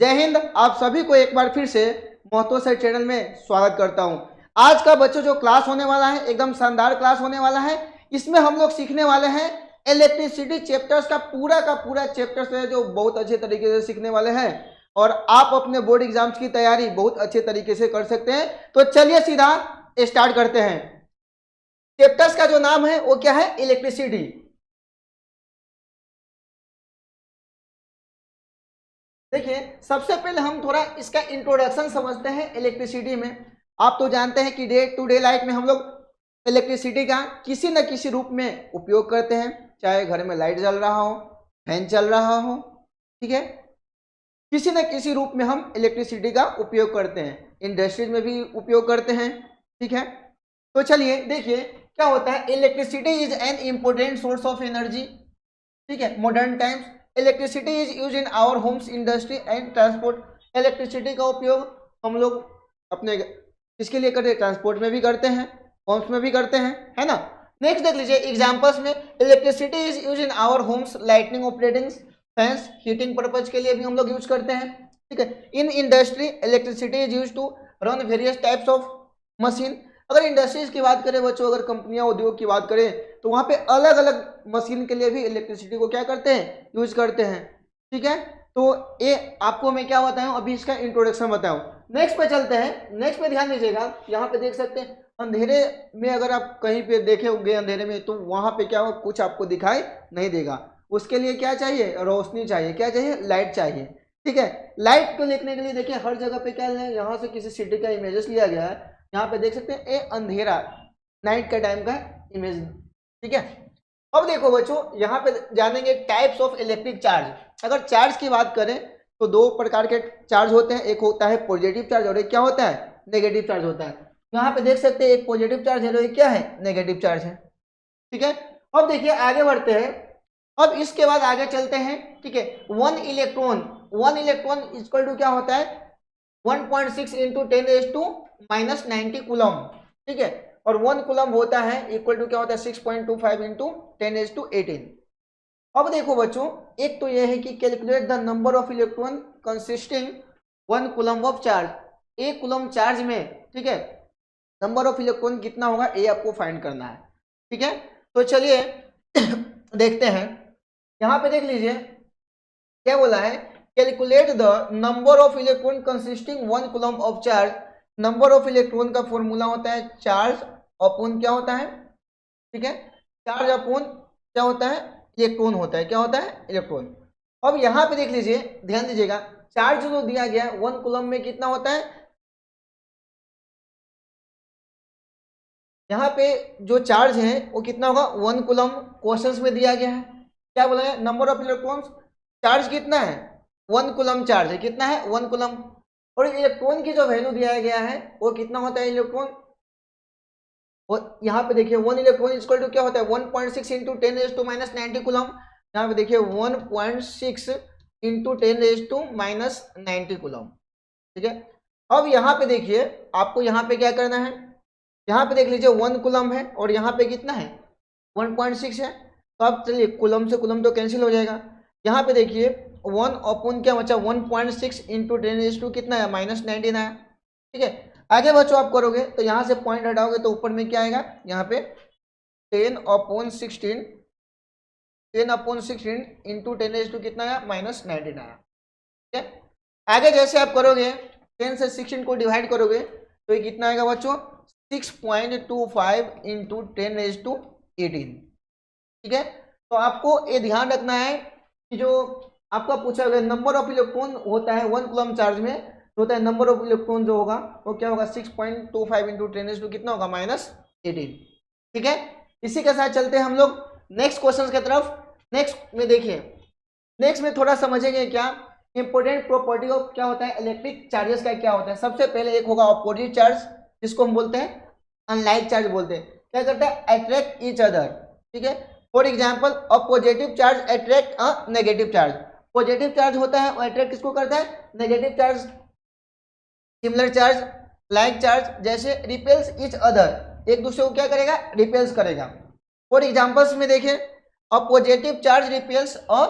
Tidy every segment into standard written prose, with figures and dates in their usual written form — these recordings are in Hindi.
जय हिंद। आप सभी को एक बार फिर से महतो सर चैनल में स्वागत करता हूं। आज का बच्चों जो क्लास होने वाला है एकदम शानदार क्लास होने वाला है। इसमें हम लोग सीखने वाले हैं इलेक्ट्रिसिटी चैप्टर्स का पूरा चैप्टर्स है जो बहुत अच्छे तरीके से सीखने वाले हैं और आप अपने बोर्ड एग्जाम्स की तैयारी बहुत अच्छे तरीके से कर सकते हैं। तो चलिए सीधा स्टार्ट करते हैं। चैप्टर्स का जो नाम है वो क्या है? इलेक्ट्रिसिटी। देखिए सबसे पहले हम थोड़ा इसका इंट्रोडक्शन समझते हैं इलेक्ट्रिसिटी में। आप तो जानते हैं कि डे टू डे लाइफ में हम लोग इलेक्ट्रिसिटी का किसी न किसी रूप में उपयोग करते हैं, चाहे घर में लाइट जल रहा हो, फैन चल रहा हो, ठीक है, किसी न किसी रूप में हम इलेक्ट्रिसिटी का उपयोग करते हैं। इंडस्ट्रीज में भी उपयोग करते हैं, ठीक है। तो चलिए देखिए क्या होता है। Electricity is an important source of energy, ठीक है। Modern times electricity is use in our homes, industry and transport. Electricity का उपयोग हम लोग अपने किसके लिए करते हैं? ट्रांसपोर्ट में भी करते हैं, होम्स में भी करते हैं, है ना। नेक्स्ट देख लीजिए एग्जांपल्स में। Electricity is use in our homes, lightning, operating fans, heating purpose के लिए भी हम लोग यूज करते हैं, ठीक है। In industry electricity is use to run various types of machine. अगर इंडस्ट्रीज की बात करें बच्चों, अगर कंपनियां उद्योग की बात करें तो वहां पे अलग अलग मशीन के लिए भी इलेक्ट्रिसिटी को क्या करते हैं? यूज करते हैं, ठीक है। तो ये आपको मैं क्या बताऊं, अभी इसका इंट्रोडक्शन बताऊं। नेक्स्ट पे चलते हैं। नेक्स्ट पे ध्यान दीजिएगा, यहाँ पे देख सकते हैं अंधेरे में अगर आप कहीं पे देखे होंगे अंधेरे में तो वहां पे क्या हो, कुछ आपको दिखाई नहीं देगा। उसके लिए क्या चाहिए? रोशनी चाहिए। क्या चाहिए? लाइट चाहिए, ठीक है। लाइट को देखने के लिए देखिए हर जगह पे क्या है, यहाँ से किसी सिटी का इमेजेस लिया गया है। यहाँ पे देख सकते हैं ये अंधेरा नाइट का टाइम का इमेज, ठीक है। अब देखो बच्चों यहाँ पे जानेंगे टाइप्स ऑफ इलेक्ट्रिक चार्ज। अगर चार्ज की बात करें तो दो प्रकार के चार्ज होते हैं, एक होता है पॉजिटिव चार्ज और एक क्या होता है? नेगेटिव चार्ज होता है। यहाँ पे देख सकते हैं एक पॉजिटिव चार्ज है और एक क्या है? नेगेटिव चार्ज है, ठीक है। अब देखिए आगे बढ़ते हैं। अब इसके बाद आगे चलते हैं, ठीक है। वन इलेक्ट्रॉन इक्वल टू क्या होता है? 1.6 इंटू 10⁻⁻90 कूलम, ठीक है। और 1 कूलम होता है इक्वल टू क्या होता है? 6.25 इंटू 10⁻18। अब देखो बच्चों, एक तो यह है कि calculate the number of electron consisting 1 coulomb of charge. एक कूलम चार्ज में, ठीक है, नंबर ऑफ इलेक्ट्रॉन कितना होगा ये आपको फाइंड करना है, ठीक है। तो चलिए देखते हैं। यहाँ पे देख लीजिए क्या बोला है, calculate the number of electron consisting 1 coulomb of charge. Number of electron का फॉर्मूला होता है चार्ज अपॉन क्या होता है, ठीक है, चार्ज अपॉन क्या होता है? इलेक्ट्रॉन होता है। क्या होता है? इलेक्ट्रॉन। अब यहाँ पे देख लीजिए, ध्यान दीजिएगा, चार्ज जो दिया गया है 1 कूलम में कितना होता है? यहाँ पे जो चार्ज है वो कितना होगा? 1 कूलम क्वेश्चंस में दिया गया है। क्या बोला है? नंबर ऑफ इलेक्ट्रॉन्स, चार्ज कितना है? 1 कूलम चार्ज है। कितना है? 1 कूलम। और इलेक्ट्रॉन की जो वैल्यू दिया गया है वो कितना होता है? इलेक्ट्रॉन, और यहाँ पे देखिए 1 इलेक्ट्रॉन इक्वल टू क्या होता है? 1.6 इंटू 10⁻90 कूलम। यहाँ पे देखिए 1.6 इंटू 10⁻90 कूलम, ठीक है। अब यहाँ पे देखिए आपको यहाँ पे क्या करना है, यहाँ पे देख लीजिए 1 कूलम है और यहाँ पे कितना है? 1.6 है। तो अब चलिए कूलम से कूलम तो कैंसिल हो जाएगा। यहाँ पे देखिए 1 अपॉन क्या बचा? 1.6 इंटू 10⁻⁻, कितना है? -19 आया, ठीक है। आगे बच्चों आप करोगे तो यहाँ से पॉइंट हटाओगे तो ऊपर में क्या आएगा? यहाँ पे 10/16 इंटू 10⁻² कितना आया? -19 आया, ठीक है। आगे जैसे आप करोगे 10 से 16 को डिवाइड करोगे तो ये कितना आएगा बच्चों? 6.25 इंटू 10⁻18, ठीक है। तो आपको ये ध्यान रखना है कि जो आपका पूछा गया नंबर ऑफ इलेक्ट्रॉन होता है 1 कूलम चार्ज में, तो होता है नंबर ऑफ इलेक्ट्रॉन जो होगा वो क्या होगा? 6.25 इंटू 10⁻² कितना होगा? -18, ठीक है। इसी के साथ चलते हैं हम लोग नेक्स्ट क्वेश्चन की तरफ। नेक्स्ट में देखिए, नेक्स्ट में थोड़ा समझेंगे क्या इंपोर्टेंट प्रॉपर्टी ऑफ क्या होता है इलेक्ट्रिक चार्जेस का, क्या होता है। सबसे पहले एक होगा अपोजिट चार्ज, जिसको हम बोलते हैं अनलाइक चार्ज बोलते हैं। क्या करता है? अट्रैक्ट ईच अदर, ठीक है। For example a positive charge attract a negative charge. Positive charge होता है वो अट्रैक्ट किसको करता है? Negative charge. Similar charge, like charge जैसे रिपेल्स ईच अदर, एक दूसरे को क्या करेगा? रिपेल्स करेगा। फॉर एग्जाम्पल्स में देखें, a positive charge repels a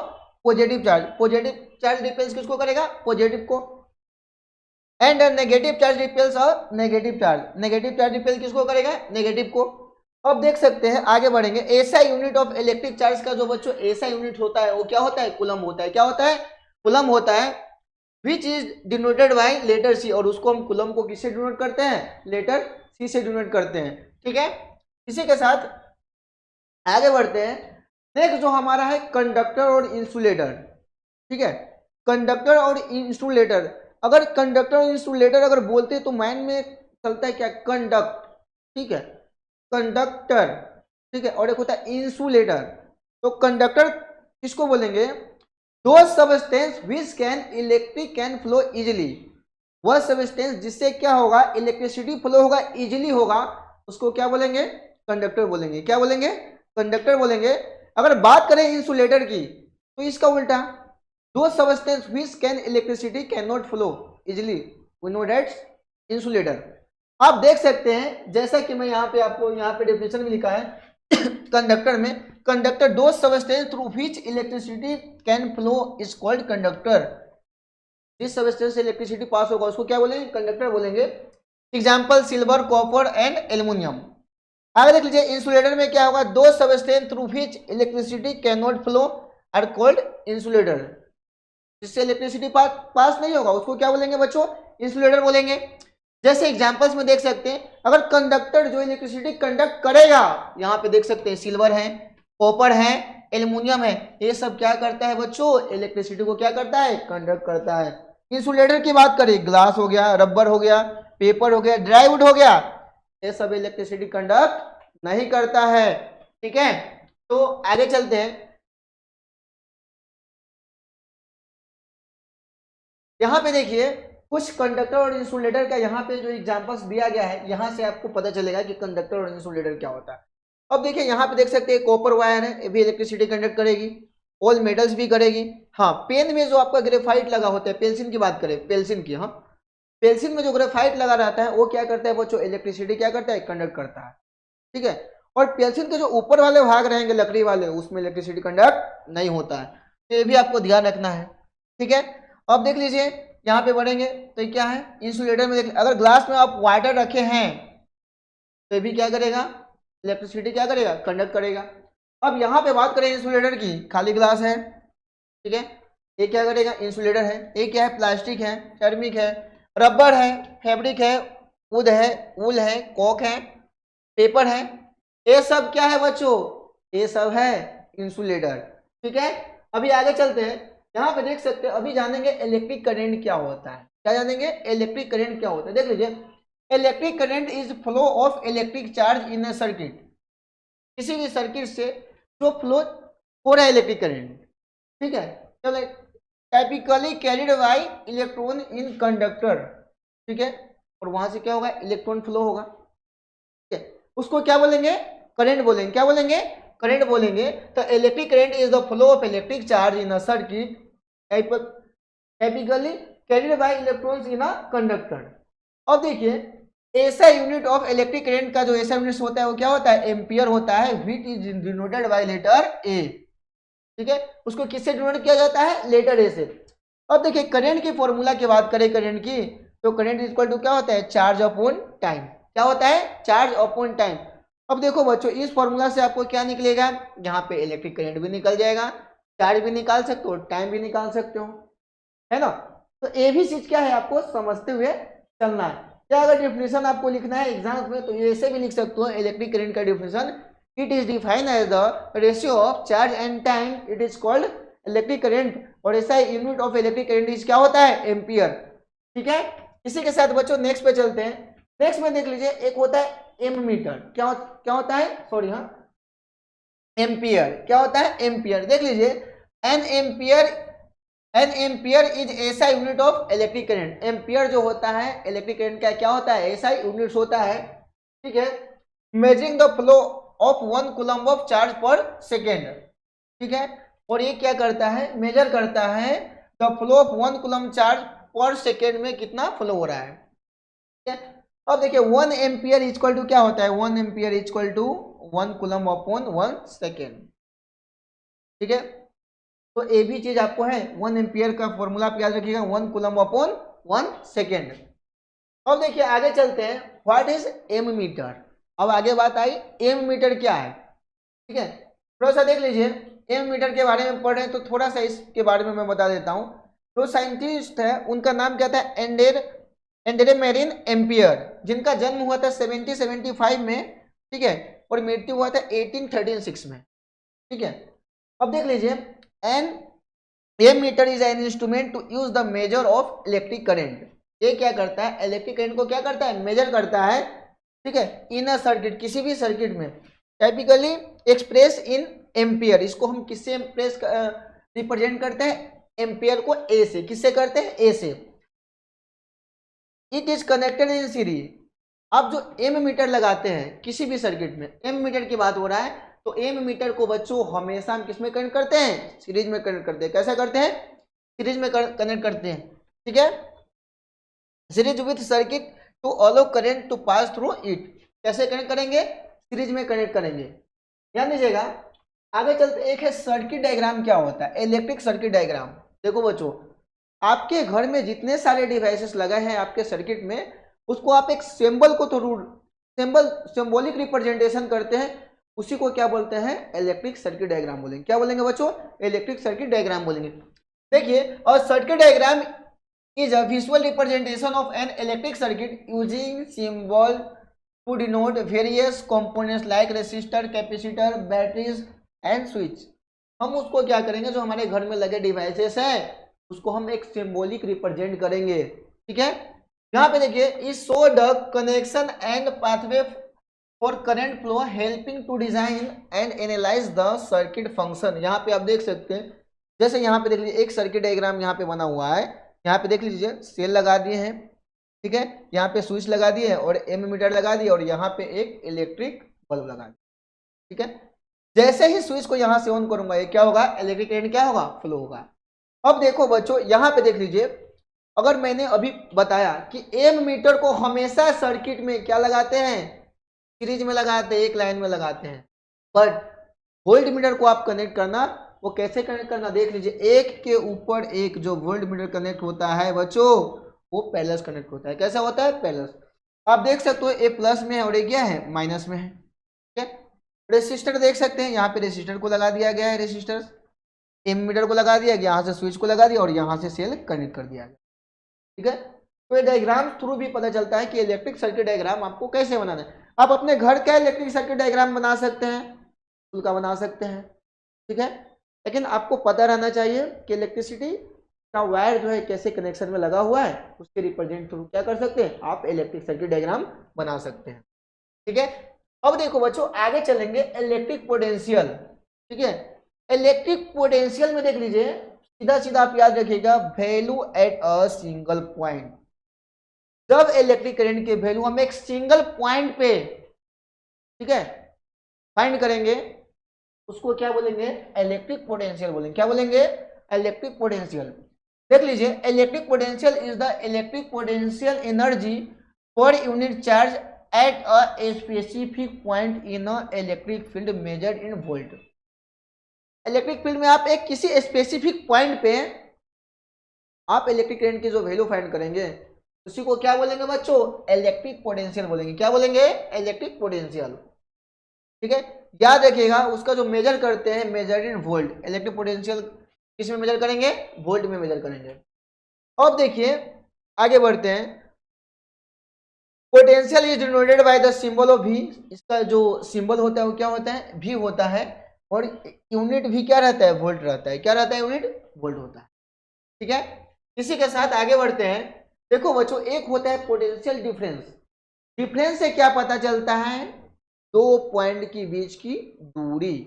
positive charge. Positive charge repels किसको करेगा, पॉजिटिव को, एंड नेगेटिव चार्ज रिपेल्स और नेगेटिव चार्ज रिपेल किसको करेगा, नेगेटिव को। अब देख सकते हैं, आगे बढ़ेंगे, ऐसा यूनिट ऑफ इलेक्ट्रिक चार्ज का जो बच्चों ऐसा यूनिट होता है वो क्या होता है, कूलम होता है। क्या होता है, कूलम होता है, which is denoted by letter C, और उसको हम कूलम को किससे डिनोट करते हैं, लेटर सी से डिनोट करते हैं। ठीक है, इसी के साथ आगे बढ़ते हैं। नेक्स्ट जो हमारा है कंडक्टर और इंसुलेटर। ठीक है, कंडक्टर और इंसुलेटर, अगर कंडक्टर और इंसुलेटर अगर बोलते हैं तो माइंड में चलता है क्या, कंडक्ट, ठीक है, कंडक्टर, ठीक है, और एक होता है इंसुलेटर। तो कंडक्टर किसको बोलेंगे, दो substance which can electric can flow easily, वह सबस्टेंस जिससे क्या होगा, इलेक्ट्रिसिटी फ्लो होगा, इजिली होगा, उसको क्या बोलेंगे, कंडक्टर बोलेंगे। क्या बोलेंगे, कंडक्टर बोलेंगे। अगर बात करें इंसुलेटर की तो इसका उल्टा, those substance which can electricity can not flow easily, we know that's insulator. आप देख सकते हैं, जैसा कि मैं यहाँ पे आपको यहाँ पे डेफिनेशन में लिखा है कंडक्टर में, conductor those substance through which electricity can flow is called conductor. जिस सबस्टेंस से इलेक्ट्रिसिटी पास होगा उसको क्या बोलेंगे, कंडक्टर बोलेंगे। Example silver, copper and aluminium. आगे देख लीजिए, इंसुलेटर में क्या होगा, those substance through which electricity can not flow are called insulator. जिससे इलेक्ट्रिसिटी पास नहीं होगा उसको क्या बोलेंगे बच्चों, इंसुलेटर बोलेंगे। जैसे एग्जांपल्स में देख सकते हैं, अगर कंडक्टर जो इलेक्ट्रिसिटी कंडक्ट करेगा, यहाँ पे देख सकते हैं सिल्वर है, कॉपर है, एल्युमिनियम है, ये सब क्या करता है बच्चों, इलेक्ट्रिसिटी को क्या करता है, कंडक्ट करता है। इंसुलेटर की बात करें, ग्लास हो गया, रबर हो गया, पेपर हो गया, ड्राईवुड हो गया, ये सब इलेक्ट्रिसिटी कंडक्ट नहीं करता है। ठीक है, तो आगे चलते हैं। यहाँ पे देखिए कुछ कंडक्टर और इंसुलेटर का यहाँ पे जो एग्जांपल्स दिया गया है, यहाँ से आपको पता चलेगा कि कंडक्टर और इंसुलेटर क्या होता है। अब देखिए यहाँ पे देख सकते हैं कॉपर वायर है, ये भी इलेक्ट्रिसिटी कंडक्ट करेगी, ऑल मेटल्स भी करेगी। हाँ, पेन में जो आपका ग्रेफाइट लगा होता है, पेंसिल की बात करें, पेंसिल की, हाँ, पेंसिल में जो ग्रेफाइट लगा रहता है वो क्या करता है बच्चों, इलेक्ट्रिसिटी क्या करता है, कंडक्ट करता है। ठीक है, और पेंसिल के जो ऊपर वाले भाग रहेंगे लकड़ी वाले, उसमें इलेक्ट्रिसिटी कंडक्ट नहीं होता है, तो ये भी आपको ध्यान रखना है। ठीक है, अब देख लीजिए यहाँ पे बढ़ेंगे तो क्या है, इंसुलेटर में देख, अगर ग्लास में आप वाटर रखे हैं तो ये भी क्या करेगा, इलेक्ट्रिसिटी क्या करेगा, कंडक्ट करेगा। अब यहाँ पे बात करें इंसुलेटर की, खाली ग्लास है, ठीक है, ये क्या करेगा, इंसुलेटर है। ये क्या है, प्लास्टिक है, सेरेमिक है, रबर है, फैब्रिक है, वुड है, वूल है, कॉक है, पेपर है, ये सब क्या है बच्चों, ये सब है इंसुलेटर। ठीक है, अभी आगे चलते हैं। यहाँ पे देख सकते हैं, अभी जानेंगे इलेक्ट्रिक करंट क्या होता है। क्या जानेंगे, इलेक्ट्रिक करंट क्या होता है। देख लीजिए, electric current is flow of electric charge in a circuit, किसी भी सर्किट से जो फ्लो हो रहा है इलेक्ट्रिक करंट। ठीक है, चलो, typically carried by electron in conductor. ठीक है, और वहां से क्या होगा, इलेक्ट्रॉन फ्लो होगा। ठीक है, उसको क्या बोलेंगे, करंट बोलेंगे। क्या बोलेंगे, करंट बोलेंगे। तो electric current is the flow of electric charge in a circuit typically carried by electrons in a conductor. अब देखिए, ऐसा यूनिट ऑफ इलेक्ट्रिक करंट का जो ऐसा यूनिट होता है वो क्या होता है, एम्पियर होता है, which is denoted by letter A. ठीक है, उसको किससे डिनोट किया जाता है, लेटर ए से। अब देखिए करंट की फॉर्मूला की बात करें करंट की, तो करंट इक्वल टू क्या होता है, चार्ज अपॉन टाइम। क्या होता है, चार्ज अपॉन टाइम। अब देखो बच्चों, इस फॉर्मूला से आपको क्या निकलेगा, यहाँ पे इलेक्ट्रिक करंट भी निकल जाएगा, चार्ज भी निकाल सकते हो, टाइम भी निकाल सकते हो, है ना। तो ये भी चीज क्या है, आपको समझते हुए चलना है। क्या अगर डिफिनेशन आपको लिखना है एग्जाम में तो ऐसे भी लिख सकते हो, इलेक्ट्रिक करंट का definition, it is defined as the ratio of charge and time, it is called electric current. और ऐसा unit of electric current is क्या होता है, एम्पियर। ठीक है, इसी के साथ बच्चों नेक्स्ट पे चलते हैं। नेक्स्ट में देख लीजिए, एक होता है एमीटर। क्या होता है, सॉरी, हाँ, एम्पियर। क्या होता है, एम्पियर। देख लीजिए, एन एम्पियर इज ऐसा unit of electric current. Ampere जो होता है इलेक्ट्रिक करंट का क्या होता है, ऐसा यूनिट होता है। ठीक है, measuring the flow of 1 coulomb of charge पर सेकेंड। ठीक है, और ये क्या करता है, मेजर करता है the flow of 1 coulomb charge पर सेकेंड में कितना फ्लो हो रहा है। ठीक है, अब देखिए 1 एम्पियर इक्वल टू क्या होता है, 1 ampere equal to 1 coulomb upon 1 second. ठीक है, तो ये भी चीज आपको है। 1 एम्पियर का फॉर्मूला आप याद रखिएगा, 1 कूलम अपॉन 1 सेकेंड। अब देखिए आगे चलते हैं, व्हाट इज एम मीटर। अब आगे बात आई एम मीटर क्या है, ठीक है। थोड़ा सा देख लीजिए, एम मीटर के बारे में पढ़ रहे हैं तो थोड़ा सा इसके बारे में मैं बता देता हूँ। जो साइंटिस्ट है उनका नाम क्या था, एंडेरे मेरिन एम्पियर, जिनका जन्म हुआ था 1775 में, ठीक है, और मृत्यु हुआ था 1836 में, ठीक है। अब देख लीजिए, an ammeter is an instrument to use the measure of electric current. ये क्या करता है, इलेक्ट्रिक करंट को क्या करता है, मेजर करता है, ठीक है, इन अ सर्किट, किसी भी सर्किट में, टाइपिकली एक्सप्रेस इन एम्पियर। इसको हम किससे एक्सप्रेस रिप्रेजेंट करते हैं, एम्पियर को ए से, किससे करते हैं, ए से। It is connected in series. आप जो एम मीटर लगाते हैं किसी भी सर्किट में, एम मीटर की बात हो रहा है, तो एम मीटर को बच्चों हमेशा हम किसमें कनेक्ट करते हैं, सीरीज में कनेक्ट करते हैं। कैसा करते हैं, सीरीज में कनेक्ट करते हैं, ठीक है, series with circuit to allow current to pass through it. कैसे कनेक्ट करेंगे, सीरीज में कनेक्ट करेंगे, ध्यान दीजिएगा। आगे चलते, एक है सर्किट डायग्राम, क्या होता है, इलेक्ट्रिक सर्किट डायग्राम। देखो बच्चों, आपके घर में जितने सारे डिवाइसेस लगे हैं आपके सर्किट में, उसको आप एक सिंबल को थ्रू सिंबॉलिक रिप्रेजेंटेशन करते हैं, उसी को क्या बोलते हैं, इलेक्ट्रिक सर्किट डायग्राम बोलेंगे। क्या बोलेंगे बच्चों, इलेक्ट्रिक सर्किट डायग्राम बोलेंगे। देखिए, और circuit diagram is a visual representation of an electric circuit using symbol to denote various components like resistor, capacitor, batteries and switch। हम उसको क्या करेंगे, जो हमारे घर में लगे डिवाइसेस हैं उसको हम एक सिंबॉलिक रिप्रेजेंट करेंगे, ठीक है। यहाँ पे देखिए, is show the connection and pathway for current flow helping to design and analyse the circuit function. यहाँ पे आप देख सकते हैं, जैसे यहाँ पे देख लीजिए एक सर्किट डायग्राम यहाँ पे बना हुआ है, यहाँ पे देख लीजिए सेल लगा दिए हैं, ठीक है, यहाँ पे स्विच लगा दिए हैं और एम मीटर लगा दिए और यहाँ पे एक इलेक्ट्रिक बल्ब लगा दिया, ठीक है। जैसे ही स्विच को यहाँ से ऑन करूंगा, ये क्या होगा, इलेक्ट्रिक करंट क्या होगा, फ्लो होगा। अब देखो बच्चों, यहाँ पे देख लीजिए, अगर मैंने अभी बताया कि एम मीटर को हमेशा सर्किट में क्या लगाते हैं, सीरीज में लगाते हैं, एक लाइन में लगाते हैं, बट वोल्ट मीटर को आप कनेक्ट करना, वो कैसे कनेक्ट करना, देख लीजिए, एक के ऊपर एक जो वोल्ट मीटर कनेक्ट होता है बच्चों, वो पैरेलल कनेक्ट होता है। कैसा होता है, पैरेलल। आप देख सकते हो, ए प्लस में है और ये क्या है, माइनस में है, ठीक है। रेसिस्टर देख सकते हैं, यहाँ पे रेसिस्टर को लगा दिया गया है, रेसिस्टर एम मीटर को लगा दिया गया, यहाँ से स्विच को लगा दिया और यहाँ से सेल कनेक्ट कर दिया गया, ठीक है। तो ये डायग्राम थ्रू भी पता चलता है कि इलेक्ट्रिक सर्किट डायग्राम आपको कैसे बनाना है। आप अपने घर का इलेक्ट्रिक सर्किट डायग्राम बना सकते हैं, स्कूल का बना सकते हैं, ठीक है, लेकिन आपको पता रहना चाहिए कि इलेक्ट्रिसिटी का वायर जो है कैसे कनेक्शन में लगा हुआ है, उसके रिप्रेजेंट थ्रू क्या कर सकते हैं, आप इलेक्ट्रिक सर्किट डायग्राम बना सकते हैं, ठीक है। अब देखो बच्चों, आगे चलेंगे, इलेक्ट्रिक पोटेंशियल, ठीक है। इलेक्ट्रिक पोटेंशियल में देख लीजिए, सीधा सीधा आप याद रखिएगा, value at a single point. जब इलेक्ट्रिक करंट के वैल्यू हम एक सिंगल पॉइंट पे, ठीक है, फाइंड करेंगे, उसको क्या बोलेंगे, इलेक्ट्रिक पोटेंशियल बोलेंगे। क्या बोलेंगे, इलेक्ट्रिक पोटेंशियल। देख लीजिए, electric potential is the electric potential energy per unit charge at a specific point in a electric field measured in volt. Electric field में आप एक किसी स्पेसिफिक पॉइंट पे आप इलेक्ट्रिक करंट की जो वैल्यू फाइंड करेंगे, उसी को क्या बोलेंगे बच्चों, इलेक्ट्रिक पोटेंशियल बोलेंगे। क्या बोलेंगे, इलेक्ट्रिक पोटेंशियल, ठीक है। याद रखिएगा, उसका जो मेजर करते हैं, measure in volt. Electric potential किस में मेजर करेंगे, वोल्ट में मेजर करेंगे। अब देखिए आगे बढ़ते हैं, potential is denoted by the symbol of V। इसका जो सिंबल होता है वो क्या होता है, V होता है, और यूनिट भी क्या रहता है, वोल्ट रहता है। क्या रहता है, यूनिट वोल्ट होता है, ठीक है। इसी के साथ आगे बढ़ते हैं। देखो बच्चों, एक होता है पोटेंशियल डिफरेंस। डिफरेंस से क्या पता चलता है, दो पॉइंट के बीच की दूरी।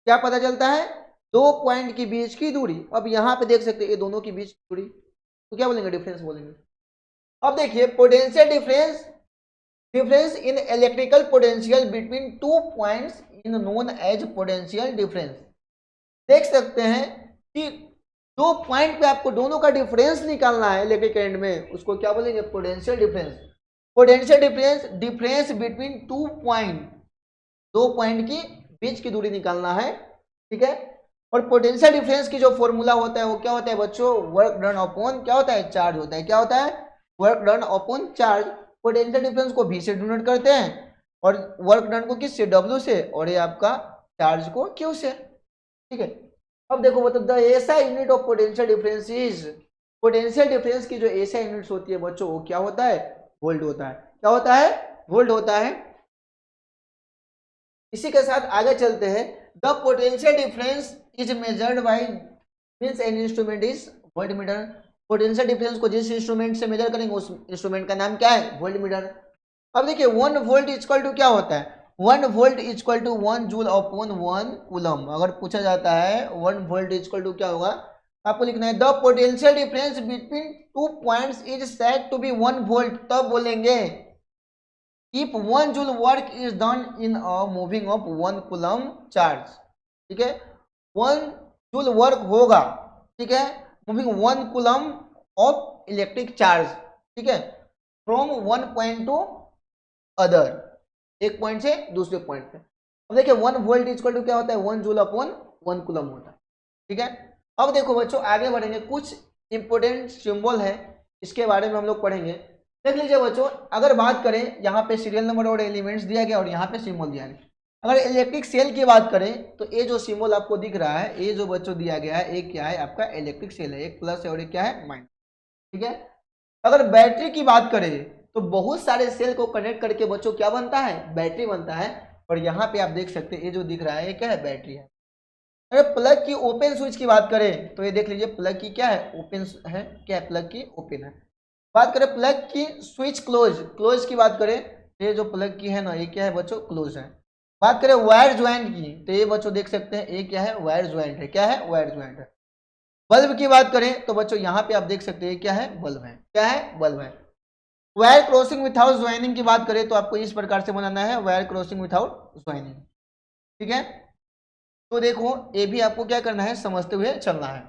क्या पता चलता है, दो पॉइंट के बीच की दूरी। अब यहाँ पे देख सकते हैं ये दोनों के बीच की दूरी, तो क्या बोलेंगे, डिफरेंस बोलेंगे। अब देखिए, potential difference in electrical potential between two points in known as potential difference. देख सकते हैं कि दो पॉइंट पे आपको दोनों का डिफरेंस निकालना है इलेक्ट्रिक करंट में, उसको क्या बोलेंगे, potential difference. Potential difference between two point, दो पॉइंट की बीच की दूरी निकालना है, ठीक है। और पोटेंशियल डिफरेंस की जो फॉर्मूला होता है वो क्या होता है बच्चों, वर्क डन अपॉन क्या होता है, चार्ज होता है। क्या होता है, work done upon charge. Potential difference को V से डिनोट करते हैं और वर्क डन को किस से, W से, और ये आपका चार्ज को Q से। ठीक है, अब देखो मतलब the SI unit of potential difference is, potential difference की जो एसआई यूनिट्स होती है बच्चों वो क्या होता है, वोल्ट होता है। क्या होता है, वोल्ट होता है। इसी के साथ आगे चलते हैं। The potential difference is measured by means an instrument is voltmeter. Potential difference को जिस इंस्ट्रूमेंट से मेजर करेंगे उस इंस्ट्रूमेंट का नाम क्या है, वोल्टमीटर। अब देखिए 1 वोल्ट इक्वल टू क्या होता है, 1 volt equal to 1 joule upon 1 coulomb. अगर पूछा जाता है 1 वोल्ट इक्वल टू क्या होगा, आपको लिखना है the potential difference between 2 points is said to be 1 volt. तब बोलेंगे if 1 joule work is done in a moving of 1 coulomb charge. ठीक है, 1 जूल वर्क होगा, ठीक है, moving 1 coulomb of electric charge, ठीक है, फ्रॉम 1 पॉइंट टू अदर, एक पॉइंट से दूसरे पॉइंट पे। अब देखिए 1 वोल्ट इक्वल टू क्या होता है, 1 जूल अपॉन 1 कूलम होता है। ठीक है, अब देखो बच्चों आगे बढ़ेंगे, कुछ इंपोर्टेंट सिंबल है इसके बारे में हम लोग पढ़ेंगे। देख लीजिए बच्चों, अगर बात करें यहाँ पे सीरियल नंबर और एलिमेंट्स दिया गया और यहाँ पे सिंबल दिया गया। अगर इलेक्ट्रिक सेल की बात करें तो ये जो सिंबल आपको दिख रहा है, ये जो बच्चों दिया गया है, एक क्या है आपका इलेक्ट्रिक सेल है, एक प्लस है और एक क्या है माइनस। ठीक है, अगर बैटरी की बात करें तो बहुत सारे सेल को कनेक्ट करके बच्चों क्या बनता है, बैटरी बनता है। और यहाँ पे आप देख सकते हैं ये जो दिख रहा है ये क्या है, बैटरी है। अगर प्लग की ओपन स्विच की बात करें तो ये देख लीजिए प्लग की क्या है, ओपन है, क्या है, प्लग की ओपन है। बात करें प्लग की स्विच क्लोज, क्लोज की बात करें, ये जो प्लग की है ना ये क्या है बच्चों, क्लोज है। बात करें वायर ज्वाइंट की तो ये बच्चों देख सकते हैं ये क्या है, वायर ज्वाइंट है। क्या है, वायर ज्वाइंट है। बल्ब की बात करें तो बच्चों यहाँ पे आप देख सकते हैं क्या है, बल्ब है। क्या है, बल्ब है। वायर क्रॉसिंग विथआउट ज्वाइनिंग की बात करें तो आपको इस प्रकार से बनाना है, वायर क्रॉसिंग विथआउट ज्वाइनिंग। ठीक है, तो देखो ये भी आपको क्या करना है, समझते हुए चलना है।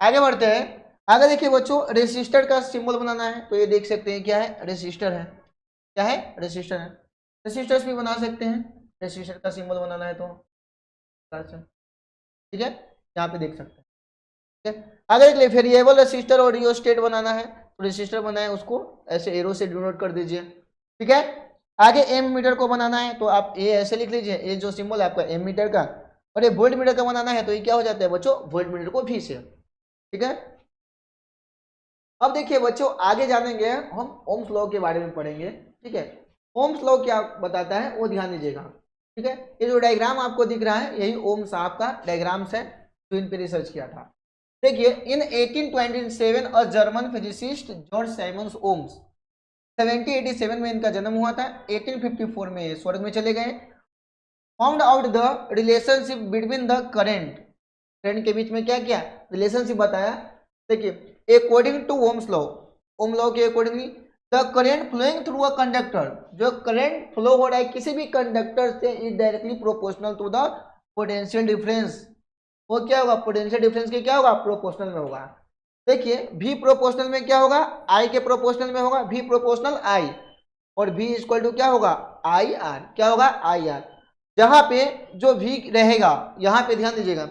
आगे बढ़ते हैं। आगे देखिए बच्चों रेसिस्टर का सिंबल बनाना है तो ये देख सकते हैं क्या है, रेसिस्टर है। क्या है, रेसिस्टर है। रेसिस्टर्स भी बना सकते हैं, रेसिस्टर का सिंबल बनाना है तो। ठीक है, यहाँ पे देख सकते हैं। ठीक है, आगे देख लिए वेरिएबल रेसिस्टर और रियोस्टेट बनाना है तो रेसिस्टर बनाए उसको ऐसे एरो से डिनोट कर दीजिए। ठीक है, आगे एम मीटर को बनाना है तो आप ए ऐसे लिख लीजिए, ये जो सिंबल है आपका एम मीटर का, और ये वोल्ट मीटर का बनाना है तो ये क्या हो जाता है बच्चों, वोल्ट मीटर को भी से। ठीक है, अब देखिए बच्चों आगे जानेंगे हम ओम्स लॉ के बारे में पढ़ेंगे। ठीक है, ओम्स लॉ क्या बताता है वो ध्यान दीजिएगा। ठीक है, ये जो डायग्राम आपको दिख रहा है यही ओम्स आपका डायग्राम्स है जो इन पे रिसर्च किया था। देखिए in 1827 a German physicist George Simons Ohm's, 1787 में इनका जन्म हुआ था, 1854 में स्वर्ग में चले गए। Found out the relationship between the current, current के बीच में क्या किया, रिलेशनशिप बताया। देखिए according to Ohm's law, Ohm law के accordingly the current flowing through a conductor, जो करंट फ्लो हो रहा है किसी भी कंडक्टर से is directly proportional to the potential difference. वो क्या होगा, पोटेंशियल डिफरेंस के क्या होगा, प्रोपोर्शनल में होगा। देखिए भी प्रोपोर्शनल में क्या होगा, आई के प्रोपोर्शनल में होगा, भी प्रोपोर्शनल आई, और भी इक्वल टू क्या होगा, आई आर। क्या होगा, आई आर। जहां पे जो भी रहेगा, यहाँ पे ध्यान दीजिएगा,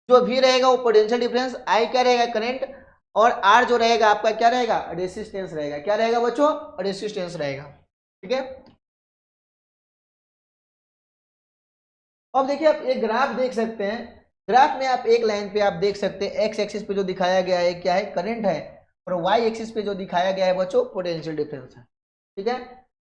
जो भी रहेगा वो पोटेंशियल डिफरेंस, आई क्या रहेगा करंट, और आर जो रहेगा आपका क्या रहेगा, रेसिस्टेंस रहेगा। क्या रहेगा बच्चों, रेसिस्टेंस रहेगा। ठीक है, अब देखिए आप एक ग्राफ देख सकते हैं, ग्राफ में आप एक लाइन पे आप देख सकते हैं एक्स एक्सिस पे जो दिखाया गया है क्या है, करंट है, और वाई एक्सिस पे जो दिखाया गया है बच्चों पोटेंशियल डिफरेंस है। ठीक है,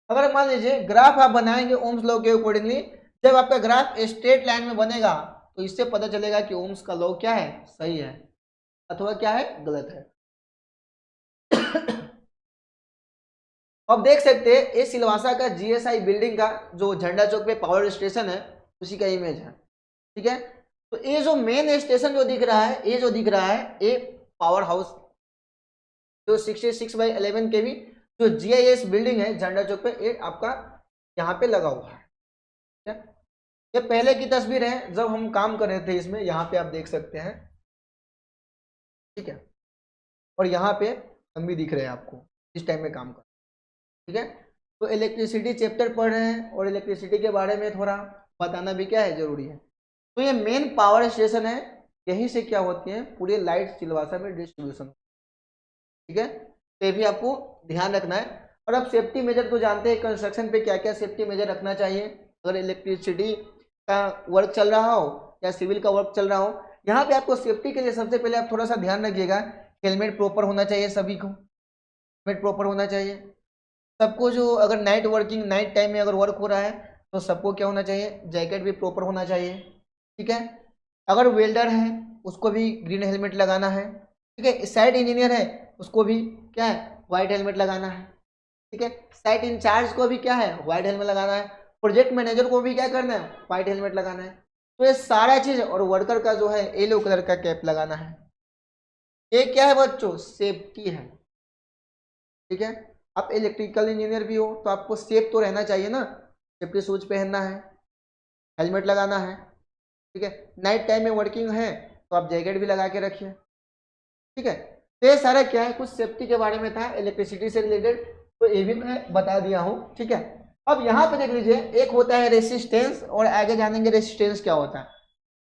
अगर मान लीजिए ग्राफ आप बनाएंगे ओम्स लॉ के अकॉर्डिंगली, जब आपका ग्राफ स्ट्रेट लाइन में बनेगा तो इससे पता चलेगा कि ओम्स का लॉ क्या है, सही है अथवा क्या है, गलत है। अब देख सकते हैं ये सिलवासा का जीएसआई बिल्डिंग का जो झंडा चौक पे पावर स्टेशन है उसी का इमेज है। ठीक है, तो ये जो मेन स्टेशन जो दिख रहा है, ये जो दिख रहा है ये पावर हाउस जो 66/11 के भी जो जीआईएस बिल्डिंग है झंडा चौक पे, ये आपका यहाँ पे लगा हुआ है। ठीक है, ये पहले की तस्वीर है जब हम काम कर रहे थे इसमें, यहाँ पे आप देख सकते हैं। ठीक है, और यहाँ पे हम भी दिख रहे हैं आपको इस टाइम में काम कर। ठीक है, तो इलेक्ट्रिसिटी चैप्टर पढ़ रहे हैं और इलेक्ट्रिसिटी के बारे में थोड़ा बताना भी क्या है, जरूरी है। तो ये मेन पावर स्टेशन है यही से क्या होती है, पूरे लाइट सिलवासा में डिस्ट्रीब्यूशन। ठीक है, तो ये भी आपको ध्यान रखना है। और अब सेफ्टी मेजर तो जानते हैं कंस्ट्रक्शन पे क्या क्या सेफ्टी मेजर रखना चाहिए, अगर इलेक्ट्रिसिटी का वर्क चल रहा हो या सिविल का वर्क चल रहा हो। यहाँ पे आपको सेफ्टी के लिए सबसे पहले आप थोड़ा सा ध्यान रखिएगा, हेलमेट प्रॉपर होना चाहिए, सभी को हेलमेट प्रॉपर होना चाहिए सबको। जो अगर नाइट वर्किंग, नाइट टाइम में अगर वर्क हो रहा है तो सबको क्या होना चाहिए, जैकेट भी प्रॉपर होना चाहिए। ठीक है, अगर वेल्डर है उसको भी ग्रीन हेलमेट लगाना है। ठीक है, साइट इंजीनियर है उसको भी क्या है, व्हाइट हेलमेट लगाना है। ठीक है, साइट इंचार्ज को भी क्या है, व्हाइट हेलमेट लगाना है। प्रोजेक्ट मैनेजर को भी क्या करना है, व्हाइट हेलमेट लगाना है। तो ये सारा चीज, और वर्कर का जो है येलो कलर का कैप लगाना है। ये क्या है बच्चों, सेफ्टी है। ठीक है, आप इलेक्ट्रिकल इंजीनियर भी हो तो आपको सेफ तो रहना चाहिए ना, सेफ्टी शूज पहनना है, हेलमेट लगाना है। ठीक है, नाइट टाइम में वर्किंग है तो आप जैकेट भी लगा के रखिए। ठीक है, तो ये सारा क्या है, कुछ सेफ्टी के बारे में था इलेक्ट्रिसिटी से रिलेटेड, तो ये भी मैं बता दिया हूँ। ठीक है, अब यहाँ पे देख लीजिए, एक होता है रेसिस्टेंस, और आगे जानेंगे रेसिस्टेंस क्या होता है।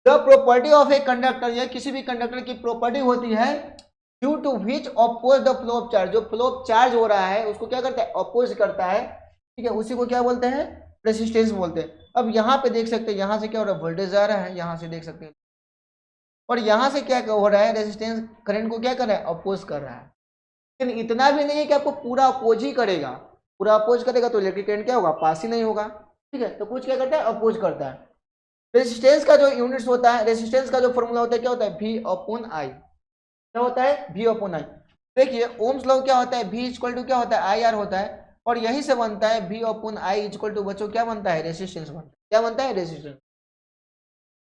The property of a conductor, यह किसी भी कंडक्टर की प्रॉपर्टी होती है due to which oppose the flow of charge, जो फ्लो ऑफ चार्ज हो रहा है उसको क्या करता है, अपोज करता है। ठीक है, उसी को क्या बोलते हैं, रेसिस्टेंस बोलते हैं। अब यहाँ पे देख सकते हैं, यहाँ से क्या हो रहा है, वोल्टेज आ रहा है, यहाँ से देख सकते हैं, और यहाँ से क्या हो रहा है, रेसिस्टेंस करंट को क्या कर रहा है, अपोज कर रहा है। लेकिन इतना भी नहीं है कि आपको पूरा अपोज ही करेगा, पूरा अपोज करेगा तो इलेक्ट्रिक करंट क्या होगा, पास ही नहीं होगा। ठीक है, तो कुछ क्या करता है, अपोज करता है। रेसिस्टेंस का जो यूनिट्स होता है, रेसिस्टेंस का जो फॉर्मूला होता है क्या होता है, V अपॉन आई। क्या होता है, V अपॉन आई। देखिए ओम्स लॉ क्या होता है, V इक्वल टू क्या होता है, आई आर होता है, और यही से बनता है V upon I equal to बच्चों क्या बनता है, रेसिस्टेंस बनता है। क्या बनता है, रेसिस्टेंस।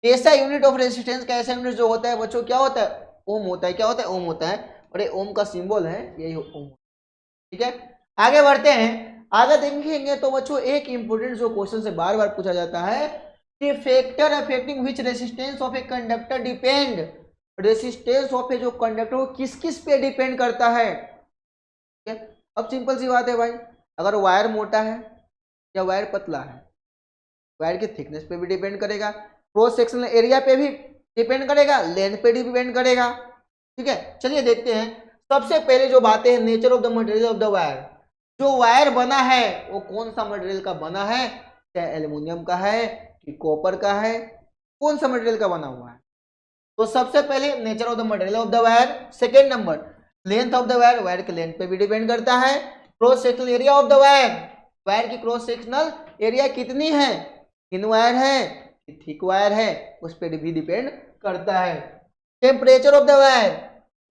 ऐसा यूनिट ऑफ रेसिस्टेंस का ऐसा यूनिट जो होता है बच्चों क्या होता है, ओम होता है। क्या होता है, ओम होता है, और ये ओम का सिंबल है, यही ओम। ठीक है, आगे बढ़ते हैं। आगे देखेंगे तो बच्चों एक इंपोर्टेंट जो क्वेश्चन से बार बार पूछा जाता है कि factor affecting which resistance of a conductor depend, resistance of a जो कंडक्टर वो किस किस पे डिपेंड करता है। ठीक है, अब सिंपल सी बात है भाई, अगर वायर मोटा है या वायर पतला है, वायर की थिकनेस पे भी डिपेंड करेगा, क्रॉस सेक्शनल एरिया पे भी डिपेंड करेगा, लेंथ पे भी डिपेंड करेगा। ठीक है, चलिए देखते हैं। सबसे पहले जो बातें हैं, nature of the material of the wire, जो वायर बना है वो कौन सा मटेरियल का बना है, चाहे एल्युमिनियम का है कि कॉपर का है, कौन सा मटेरियल का बना हुआ है। तो सबसे पहले nature of the material of the wire. Second number length of the wire, wire के लेंथ पे भी डिपेंड करता है। Cross sectional area of the wire, wire की क्रॉस सेक्शनल एरिया कितनी है, थिन वायर है थिक वायर है, उस पर भी डिपेंड करता है। Temperature of the wire,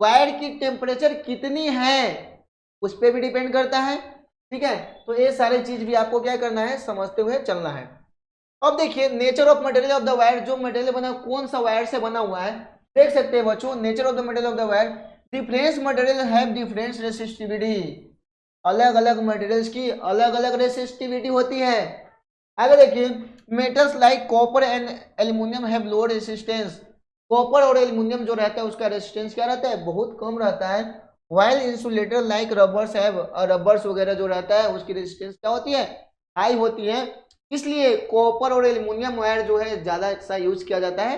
wire की टेम्परेचर कितनी है उस पर भी डिपेंड करता है। ठीक है, तो ये सारी चीज भी आपको क्या करना है, समझते हुए चलना है। अब देखिए nature of material of the wire, जो मटेरियल बना कौन सा वायर से बना हुआ है, देख सकते हैं बच्चों। Nature of the material of the wire, difference material have difference resistivity, अलग अलग मटेरियल्स की अलग अलग रेसिस्टिविटी होती है। आगे देखिए, metals like copper and aluminium have low resistance, copper और एल्युमिनियम जो रहता है उसका रेसिस्टेंस क्या रहता है, बहुत कम रहता है। While insulator like rubbers have, rubbers वगैरह जो रहता है उसकी रेसिस्टेंस क्या होती है, हाई होती है। इसलिए कॉपर और एल्युमिनियम वायर जो है ज्यादा सा यूज किया जाता है।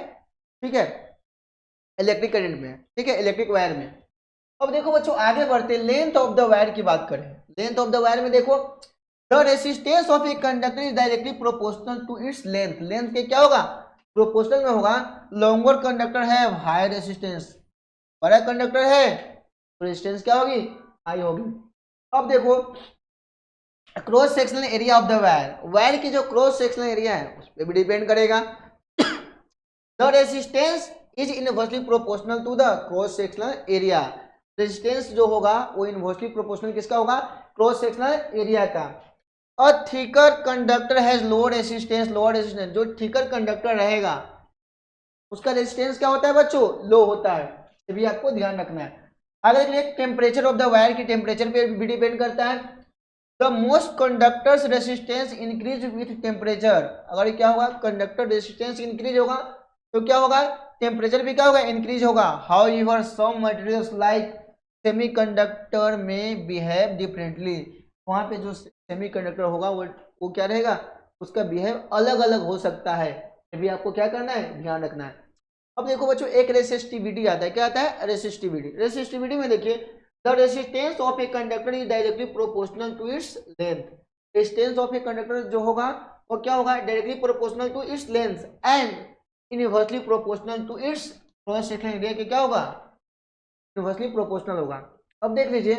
ठीक है, इलेक्ट्रिक करंट में। ठीक है, इलेक्ट्रिक वायर में। अब देखो बच्चों आगे बढ़ते, लेंथ ऑफ द वायर की बात करें। लेंथ ऑफ द वायर में देखो, the resistance of a conductor is directly proportional to its length, length के क्या होगा, प्रोपोर्शनल में होगा। लॉन्गर कंडक्टर है हाई रेसिस्टेंस, बड़ा कंडक्टर है तो रेसिस्टेंस क्या होगी, हाई होगी। अब देखो cross sectional area of the wire, wire की जो क्रॉस सेक्शनल एरिया है उस पर भी डिपेंड करेगा। The resistance is inversely proportional to the cross sectional area, resistance जो होगा वो इनवर्सली प्रोपोर्शनल किसका होगा, क्रॉस सेक्शनल एरिया का। A thicker conductor has low resistance, low resistance, जो थिकर कंडक्टर रहेगा उसका रेजिस्टेंस क्या होता है बच्चों, लो होता है। ये भी आपको ध्यान रखना है। अगर एक टेम्परेचर ऑफ द वायर की टेम्परेचर पे भी डिपेंड करता है। The most conductors resistance increase with temperature, अगर क्या होगा, कंडक्टर रेसिस्टेंस इंक्रीज होगा तो क्या होगा, टेम्परेचर भी क्या होगा, इंक्रीज होगा। However some materials like semiconductor में बिहेव डिफरेंटली, वहां पे जो सेमीकंडक्टर होगा वो क्या रहेगा, उसका बिहेव अलग अलग हो सकता है। ये भी आपको क्या करना है, ध्यान रखना है। अब देखो बच्चों एक रेसिस्टिविटी आता है, क्या आता है? रेसिस्टिविटी। रेसिस्टिविटी में देखिए the resistance of a conductor is directly proportional to its length. Resistance of a conductor जो होगा वो क्या होगा? Directly proportional to its length and inversely proportional to its cross sectional area के क्या होगा? इनवर्सली प्रोपोर्शनल होगा। अब देख लीजिए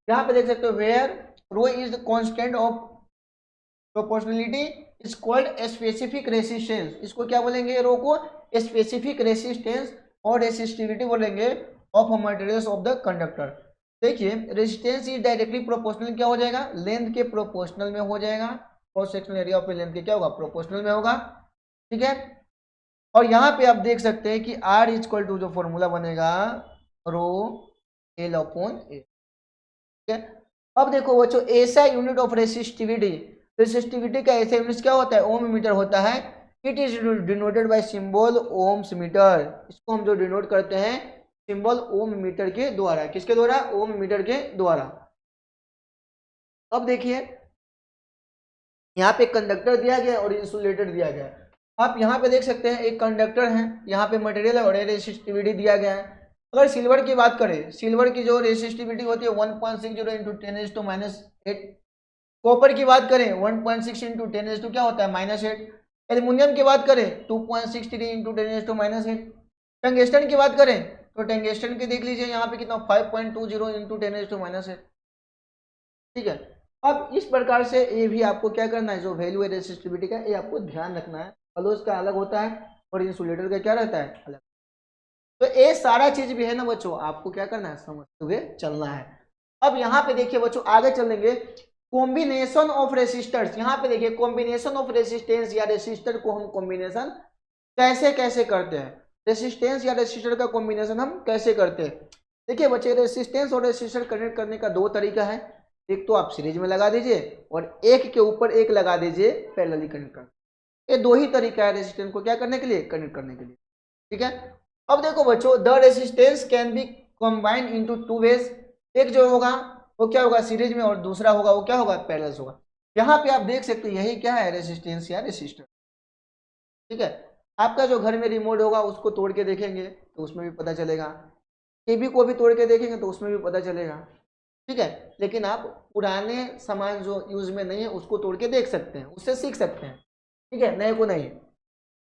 यहाँ पे देख सकते हो where rho is the constant of proportionality is called specific resistance. इसको क्या बोलेंगे? रो को स्पेसिफिक रेसिस्टेंस और रेसिस्टिविटी बोलेंगे of materials of the conductor. देखिए रेजिस्टेंस इज डायरेक्टली प्रोपोर्शनल क्या हो जाएगा? लेंथ के प्रोपोर्शनल में हो जाएगा। Cross sectional area of length के क्या होगा? प्रोपोर्शनल में होगा। ठीक है, और यहाँ पे आप देख सकते हैं कि R इक्वल टू जो फॉर्मूला बनेगा रो एल अपॉन ए। ठीक है, अब देखो बच्चों ऐसा यूनिट ऑफ रेसिस्टिविटी, रेसिस्टिविटी का ऐसा यूनिट क्या होता है? ओम मीटर होता है। It is denoted by symbol ohms metre. इसको हम जो डिनोट करते हैं सिंबल ओम मीटर के द्वारा। किसके द्वारा? ओम मीटर के द्वारा। अब देखिए यहाँ पे कंडक्टर दिया गया और इंसुलेटर दिया गया। आप यहाँ पे देख सकते हैं एक कंडक्टर है, यहाँ पे मटेरियल है और रेसिस्टिविटी दिया गया है। अगर सिल्वर की बात करें, सिल्वर की जो रेसिस्टिविटी होती है 1.60 इंटू 10⁻⁸। कॉपर की बात करें 1.6 इंटू 10 क्या होता है? -8। एल्यूमिनियम की बात करें 2.63 इंटू 10⁻⁸। टंगस्टन की बात करें तो टंगस्टन की देख लीजिए यहाँ पे कितना 5.20 इंटू 10⁻⁸। ठीक है, अब इस प्रकार से ये भी आपको क्या करना है? जो वैल्यू है रेसिस्टिविटी का ये आपको ध्यान रखना है। अलोज का अलग होता है और इंसुलेटर का क्या रहता है? अलग। तो ये सारा चीज भी है ना बच्चों, आपको क्या करना है? समझते हुए चलना है। अब यहाँ पे देखिए बच्चों आगे चलेंगे कॉम्बिनेशन ऑफ रेसिस्टर्स। यहाँ पे देखिए कॉम्बिनेशन ऑफ रेसिस्टेंस या रेसिस्टर को हम कॉम्बिनेशन कैसे कैसे करते हैं? रेसिस्टेंस या रेसिस्टर का कॉम्बिनेशन हम कैसे करते हैं? देखिए बच्चे रेसिस्टेंस और रेसिस्टर कनेक्ट करने का दो तरीका है। एक तो आप सीरीज में लगा दीजिए और एक के ऊपर एक लगा दीजिए पैरेलली कनेक्ट कर। ये दो ही तरीका है रेसिस्टेंस को क्या करने के लिए? कनेक्ट करने के लिए। ठीक है, अब देखो बच्चों the resistance can be combined into two ways. एक जो होगा वो क्या होगा? सीरीज में, और दूसरा होगा वो क्या होगा? पैरेलल होगा। यहाँ पे आप देख सकते हो यही क्या है? रेसिस्टेंस या रेसिस्टर। ठीक है, आपका जो घर में रिमोट होगा उसको तोड़ के देखेंगे तो उसमें भी पता चलेगा, टीवी को भी तोड़ के देखेंगे तो उसमें भी पता चलेगा। ठीक है, लेकिन आप पुराने सामान जो यूज में नहीं है उसको तोड़ के देख सकते हैं, उससे सीख सकते हैं। ठीक है, नए को नहीं।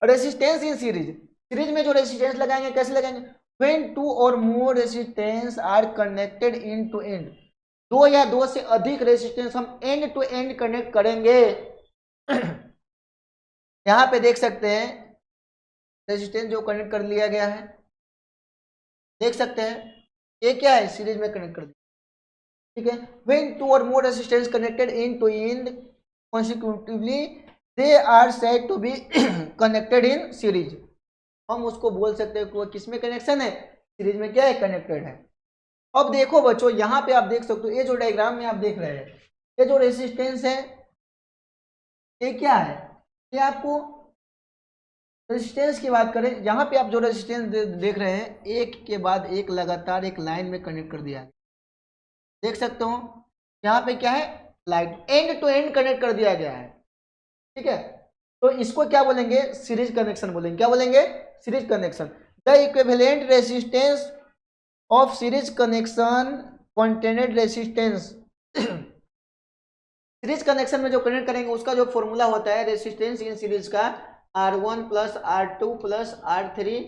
रेसिस्टेंस इन सीरीज, सीरीज में जो रेसिस्टेंस लगाएंगे कैसे लगाएंगे? When two or more resistance are connected in to end. दो या दो से अधिक रेसिस्टेंस हम एंड टू एंड कनेक्ट करेंगे। यहाँ पे देख सकते हैं रेसिस्टेंस जो कनेक्ट कर लिया गया है, देख सकते हैं ये क्या है? सीरीज में कनेक्ट कर दिया। ठीक है, when two or more resistance connected in to end consecutively they are said to be connected in series. हम उसको बोल सकते हैं कि वो किस में कनेक्शन है? सीरीज में क्या है? कनेक्टेड है। अब देखो बच्चों यहाँ पे आप देख सकते हो ये जो डायग्राम में आप देख रहे हैं ये जो रेसिस्टेंस है ये क्या है? ये आपको रेजिस्टेंस की बात करें, यहाँ पे आप जो रेजिस्टेंस देख रहे हैं एक के बाद एक लगातार एक लाइन में कनेक्ट कर दिया है। देख सकते हो यहाँ पे क्या है? Line end to end connect कर दिया गया है। ठीक है, तो इसको क्या बोलेंगे? सीरीज कनेक्शन बोलेंगे। क्या बोलेंगे? Series connection. The equivalent resistance of series connection contained resistance. Series connection में जो कनेक्ट करेंगे उसका जो फॉर्मूला होता है रेसिस्टेंस इन सीरीज का R1 plus R2 plus R3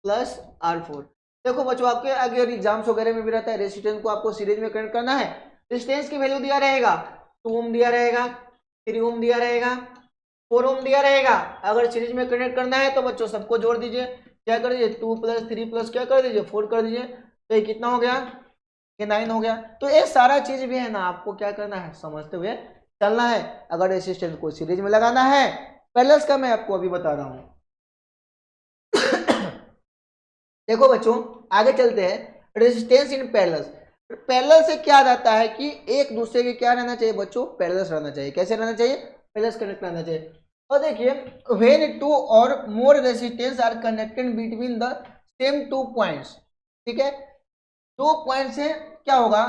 plus R4। देखो बच्चों आपके आगे और एग्जाम्स वगैरह में भी रहता है रेसिस्टेंस को आपको सीरीज में कनेक्ट करना है। रेसिस्टेंस की वैल्यू दिया रहेगा 2 ओम दिया रहेगा, 3 ओम दिया रहेगा, 4 ओम दिया रहेगा। अगर सीरीज में कनेक्ट करना है तो बच्चों सबको जोड़ दीजिए। क्या कर दीजिए? 2 प्लस 3 प्लस क्या कर दीजिए? 4 कर दीजिए। तो ये कितना हो गया? ये 9 हो गया। तो ये सारा चीज भी है ना आपको क्या करना है? समझते हुए चलना है। अगर रेसिस्टेंस को सीरीज में लगाना है, पैरेलल का मैं आपको अभी बता रहा हूं। देखो बच्चों आगे चलते हैं। रेसिस्टेंस इन पैरेलल, पैरेलल से क्या रहता है कि एक दूसरे के क्या रहना चाहिए बच्चों? पैरेलल रहना चाहिए। कैसे रहना चाहिए? पैरेलल कनेक्ट रहना चाहिए। और देखिए when two or more resistance are connected between the same 2 points. ठीक है, 2 पॉइंट से क्या होगा?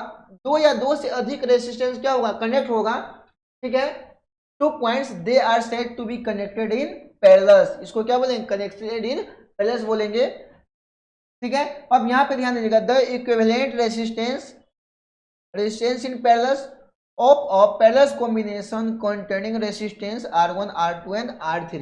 2 या 2 से अधिक रेसिस्टेंस क्या होगा? कनेक्ट होगा। ठीक है, 2 points they are said to be connected in parallel. इसको क्या बोलेंगे? कनेक्टेड इन पैरेलल बोलेंगे। ठीक है। अब यहाँ पे ध्यान दीजिएगा, the equivalent resistance in parallel of parallel combination containing resistance R1 R2 and R3।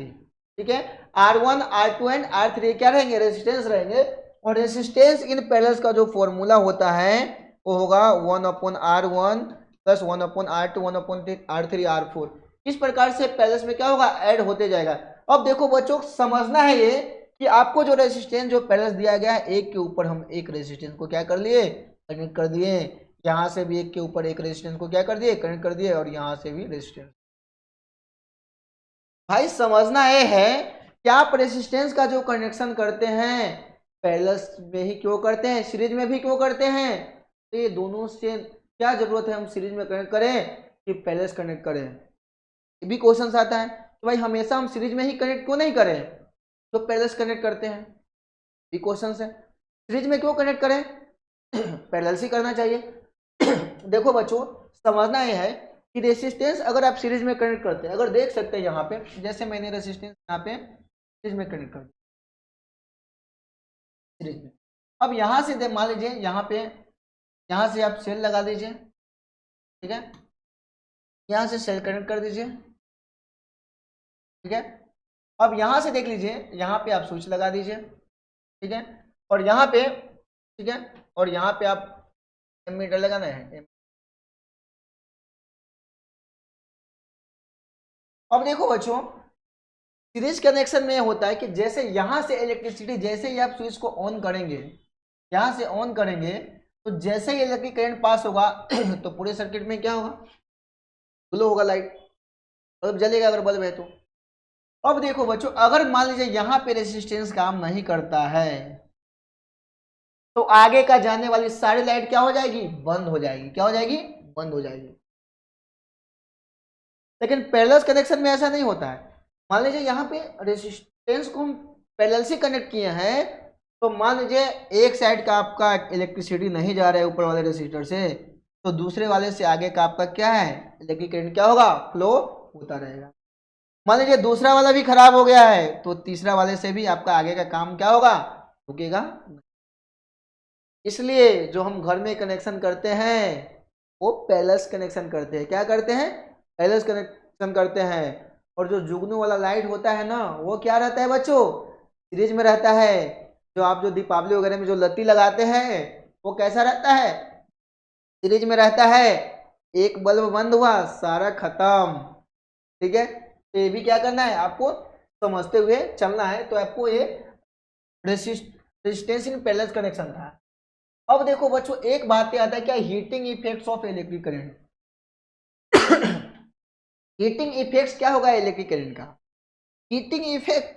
ठीक है, R1 R2 एंड R3 क्या रहेंगे, रेसिस्टेंस रहेंगे। और रेसिस्टेंस इन पैरेलल का जो फॉर्मूला होता है वो होगा 1/R1 plus 1/R2 1/R3 R4। इस प्रकार से पैरेलल में क्या होगा, ऐड होते जाएगा। अब देखो बच्चों, समझना है ये कि आपको जो रेसिस्टेंस जो पैरेलल दिया गया है, एक के ऊपर हम एक रेसिस्टेंस को क्या कर लिए, कनेक्ट कर दिए। यहाँ से भी एक के ऊपर एक रेजिस्टेंस को क्या कर दिए, कनेक्ट कर दिए, और यहाँ से भी रेजिस्टेंस। भाई समझना ये है कि आप रेजिस्टेंस का जो कनेक्शन करते हैं पैरेलल में ही क्यों करते हैं, सीरीज में भी क्यों करते हैं। तो ये दोनों से क्या जरूरत है हम सीरीज में कनेक्ट करें कि पैरेलल कनेक्ट करें, ये भी क्वेश्चन आता है। तो भाई हमेशा हम सीरीज में ही कनेक्ट क्यों नहीं करें, तो पैरेलल कनेक्ट करते हैं, ये क्वेश्चन है। सीरीज में क्यों कनेक्ट करें, पैरेलल ही करना चाहिए। देखो बच्चों, समझना यह है कि रेसिस्टेंस अगर आप सीरीज में कनेक्ट करते हैं, अगर देख सकते हैं यहाँ पे, जैसे मैंने रेसिस्टेंस यहाँ पे सीरीज में कनेक्ट कर दिया सीरीज में। अब यहाँ से मान लीजिए यहाँ पे, यहाँ से आप सेल लगा दीजिए, ठीक है, यहाँ से सेल कनेक्ट कर दीजिए, ठीक है। अब यहाँ से देख लीजिए, यहाँ पे आप स्विच लगा दीजिए, ठीक है, और यहाँ पे, ठीक है, और यहाँ पे आप एमीटर लगाना है। अब देखो बच्चों, सीरीज कनेक्शन में होता है कि जैसे यहाँ से इलेक्ट्रिसिटी, जैसे ही आप स्विच को ऑन करेंगे, यहाँ से ऑन करेंगे, तो जैसे ही इलेक्ट्रिक करंट पास होगा तो पूरे सर्किट में क्या होगा, ग्लो होगा लाइट, बल्ब जलेगा अगर बल्ब है तो। अब देखो बच्चों, अगर मान लीजिए यहाँ पे रेजिस्टेंस काम नहीं करता है, तो आगे का जाने वाली सारी लाइट क्या हो जाएगी, बंद हो जाएगी। क्या हो जाएगी, बंद हो जाएगी। लेकिन पैरेलल कनेक्शन में ऐसा नहीं होता है। मान लीजिए यहाँ पे रेजिस्टेंस को हम पैरेलल से कनेक्ट किए हैं, तो मान लीजिए एक साइड का आपका इलेक्ट्रिसिटी नहीं जा रहा है ऊपर वाले रेजिस्टर से, तो दूसरे वाले से आगे का आपका क्या है, इलेक्ट्रिक करंट क्या होगा, फ्लो होता रहेगा। मान लीजिए दूसरा वाला भी खराब हो गया है, तो तीसरा वाले से भी आपका आगे का काम क्या होगा, रुकेगा। इसलिए जो हम घर में कनेक्शन करते हैं वो पैरेलल कनेक्शन करते हैं। क्या करते हैं, पैरेलल कनेक्शन करते हैं। और जो जुगनू वाला लाइट होता है ना, वो क्या रहता है बच्चों, सीरीज में रहता है। जो आप जो दीपावली वगैरह में जो लत्ती लगाते हैं, वो कैसा रहता है, सीरीज में रहता है। एक बल्ब बंद हुआ, सारा खत्म। ठीक है, तो ये भी क्या करना है आपको, समझते हुए चलना है। तो आपको ये रेजिस्टेंस इन पैरेलल कनेक्शन था। अब देखो बच्चों, एक बात याद है, क्या, heating effects of electric current. Heating effects क्या होगा इलेक्ट्रिक करंट का, हीटिंग इफेक्ट